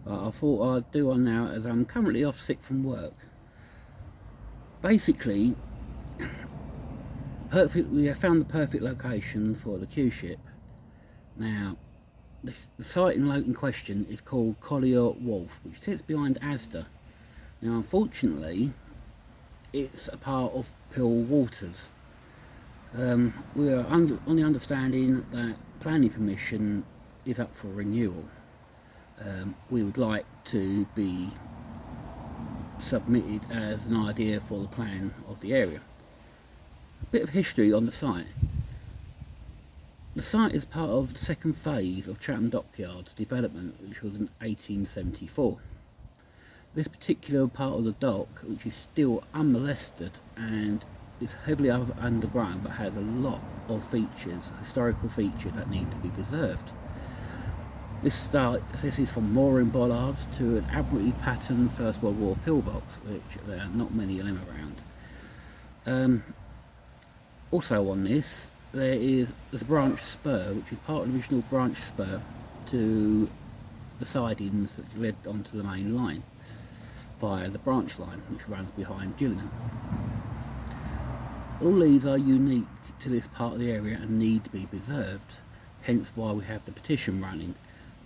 but I thought I'd do one now as I'm currently off sick from work. Basically, we have found the perfect location for the Q-ship. Now, the site in question is called Collier Wharf, which sits behind Asda. Now, unfortunately, it's a part of Pill Waters. We are on the understanding that planning permission is up for renewal. We would like to be submitted as an idea for the plan of the area. A bit of history on the site. The site is part of the second phase of Chatham Dockyard's development, which was in 1874. This particular part of the dock, which is still unmolested and is heavily underground, but has a lot of features, historical features that need to be preserved. This is from mooring bollards to an admirably patterned First World War pillbox, which there are not many of them around. Also on this, there's a branch spur, which is part of the original branch spur to the sidings that led onto the main line via the branch line, which runs behind Gillingham. All these are unique to this part of the area and need to be preserved, hence why we have the petition running.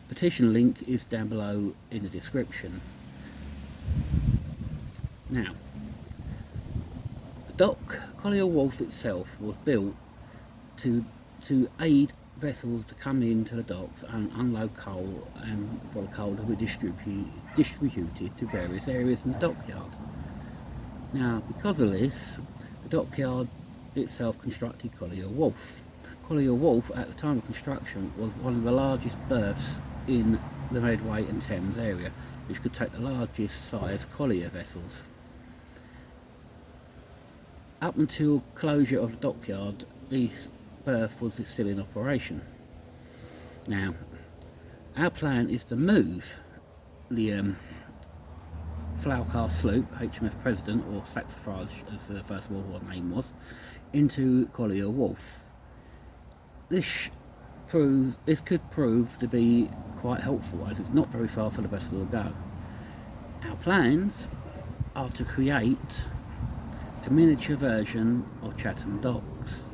Petition link is down below in the description. Now, the dock, Collier Wharf itself, was built to aid vessels to come into the docks and unload coal, and for the coal to be distributed to various areas in the dockyard. Now, because of this, the dockyard itself constructed Collier Wharf. Collier Wharf, at the time of construction, was one of the largest berths in the Medway and Thames area, which could take the largest size collier vessels. Up until closure of the dockyard, this berth was still in operation. Now, our plan is to move the Flowercast sloop, HMS President, or Saxifrage as the First World War name was, into Collier Wharf. This could prove to be quite helpful, as it's not very far for the vessel to go. Our plans are to create a miniature version of Chatham Docks.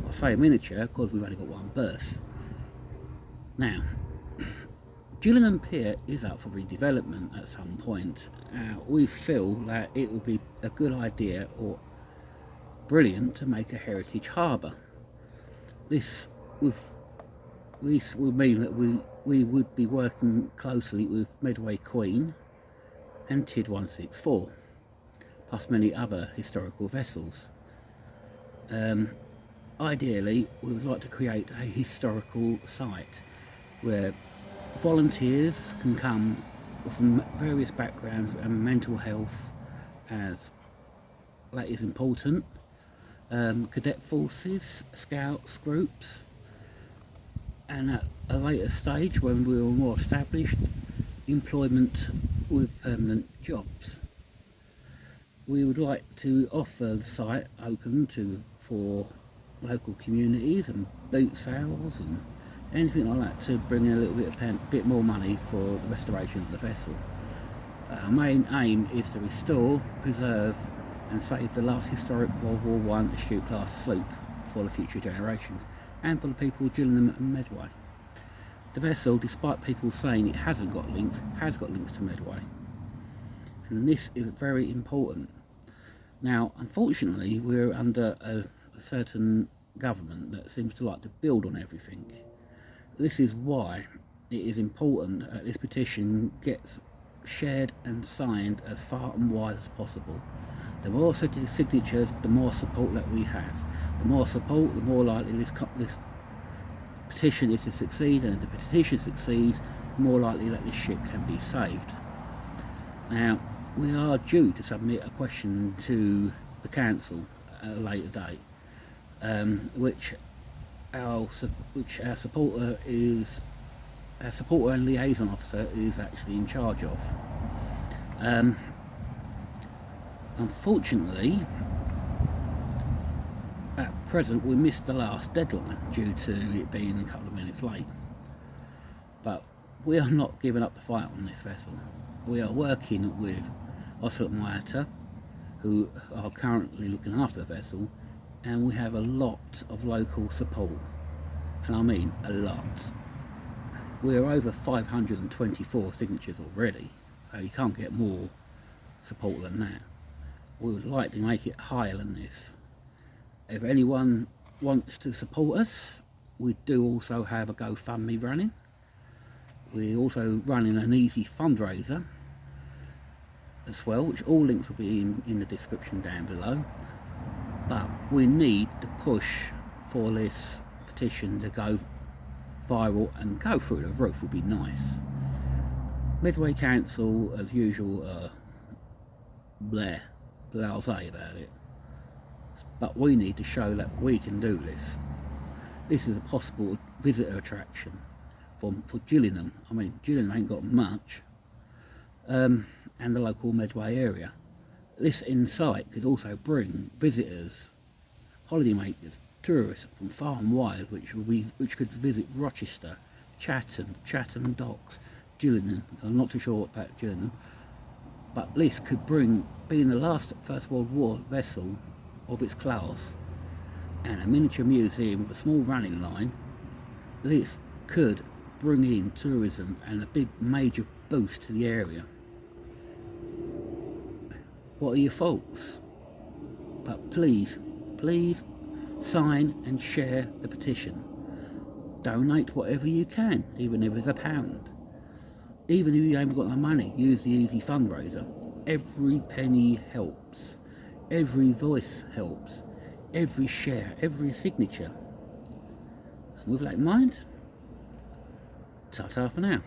I say miniature because we've only got one berth. Now, Gillingham Pier is up for redevelopment at some point. We feel that it would be a good idea or brilliant to make a heritage harbour. This would mean that we would be working closely with Medway Queen and TID 164, plus many other historical vessels. Ideally, we would like to create a historical site where volunteers can come from various backgrounds and mental health, as that is important. Cadet forces, scouts groups, and at a later stage, when we are more established, employment with permanent jobs. We would like to offer the site open for local communities and boot sales and anything like that to bring in a little bit more money for the restoration of the vessel. Our main aim is to restore, preserve and save the last historic World War I Astute class sloop for the future generations and for the people of Gillingham and Medway. The vessel, despite people saying it hasn't got links, has got links to Medway, and this is very important. Now, unfortunately, we're under a certain government that seems to like to build on everything. This is why it is important that this petition gets shared and signed as far and wide as possible. The more signatures, the more support that we have. The more support, the more likely this petition is to succeed, and if the petition succeeds, the more likely that this ship can be saved. Now, we are due to submit a question to the council at a later date, which our supporter and liaison officer is actually in charge of. Unfortunately, at present we missed the last deadline due to it being a couple of minutes late, but we are not giving up the fight on this vessel. We are working with Ocelot, who are currently looking after the vessel, and we have a lot of local support, and I mean a lot. We're over 524 signatures already, so you can't get more support than that. We would like to make it higher than this. If anyone wants to support us, we do also have a GoFundMe running. We're also running an easy fundraiser as well, which all links will be in the description down below. But we need to push for this petition to go viral and go through the roof. Would be nice. Medway Council, as usual, blasé about it, but we need to show that we can do this. This is a possible visitor attraction for Gillingham. I mean, Gillingham ain't got much, and the local Medway area. This insight could also bring visitors, holidaymakers, tourists from far and wide, which could visit Rochester, Chatham Docks, Gillingham. I'm not too sure about Gillingham, but this could bring, being the last First World War vessel of its class and a miniature museum with a small running line, this could bring in tourism and a big major boost to the area. What are your thoughts? But please sign and share the petition. Donate whatever you can, even if it's £1. Even if you haven't got no money, use the easy fundraiser. Every penny helps. Every voice helps. Every share, every signature. And with that in mind, ta-ta for now.